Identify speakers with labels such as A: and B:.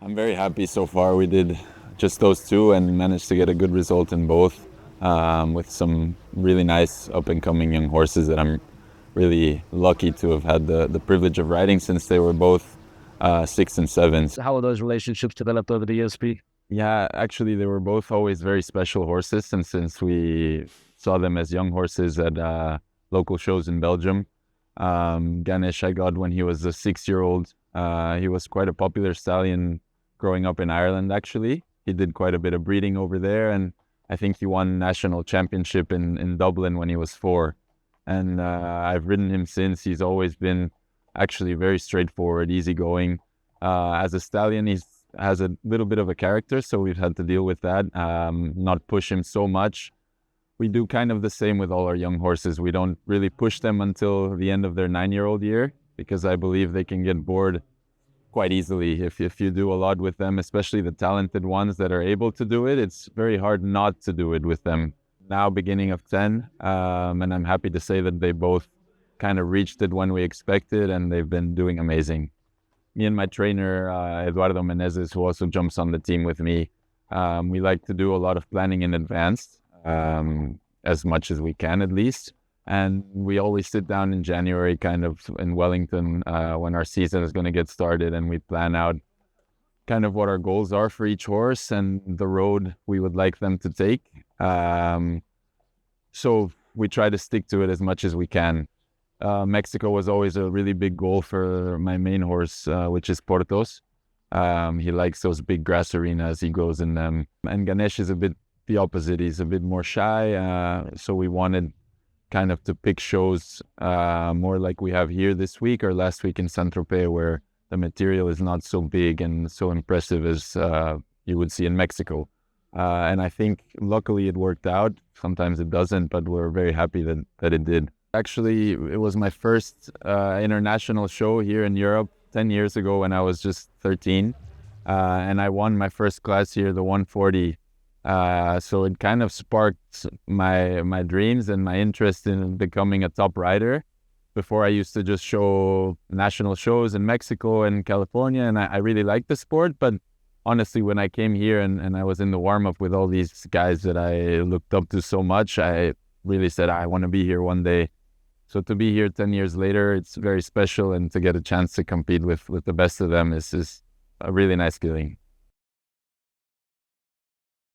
A: I'm very happy so far. We did just those two and managed to get a good result in both, with some really nice up-and-coming young horses that I'm really lucky to have had the privilege of riding since they were both 6 and 7.
B: How are those relationships developed over the years, Pete?
A: Yeah, actually, they were both always very special horses, and since we saw them as young horses at local shows in Belgium, Ganesh I got when he was a 6-year-old. He was quite a popular stallion growing up in Ireland, actually. He did quite a bit of breeding over there, and I think he won national championship in Dublin when he was 4. And I've ridden him since. He's always been actually very straightforward, easygoing. As a stallion, he has a little bit of a character, so we've had to deal with that, not push him so much. We do kind of the same with all our young horses. We don't really push them until the end of their 9-year-old year, because I believe they can get bored quite easily if you do a lot with them, especially the talented ones that are able to do it. It's very hard not to do it with them. Now beginning of 10, and I'm happy to say that they both kind of reached it when we expected, and they've been doing amazing. Me and my trainer, Eduardo Menezes, who also jumps on the team with me, we like to do a lot of planning in advance, as much as we can at least. And we always sit down in January, kind of in Wellington, when our season is going to get started, and we plan out kind of what our goals are for each horse and the road we would like them to take. So we try to stick to it as much as we can. Mexico was always a really big goal for my main horse, which is Portos. He likes those big grass arenas. He goes in them. And Ganesh is a bit the opposite. He's a bit more shy. So we wanted kind of to pick shows more like we have here this week or last week in Saint-Tropez, where the material is not so big and so impressive as you would see in Mexico. And I think luckily it worked out. Sometimes it doesn't, but we're very happy that it did. Actually, it was my first international show here in Europe 10 years ago when I was just 13. And I won my first class here, the 140. So it kind of sparked my dreams and my interest in becoming a top rider. Before, I used to just show national shows in Mexico and California, and I really liked the sport. But honestly, when I came here and I was in the warm-up with all these guys that I looked up to so much, I really said, I want to be here one day. So to be here 10 years later, it's very special, and to get a chance to compete with the best of them is a really nice feeling.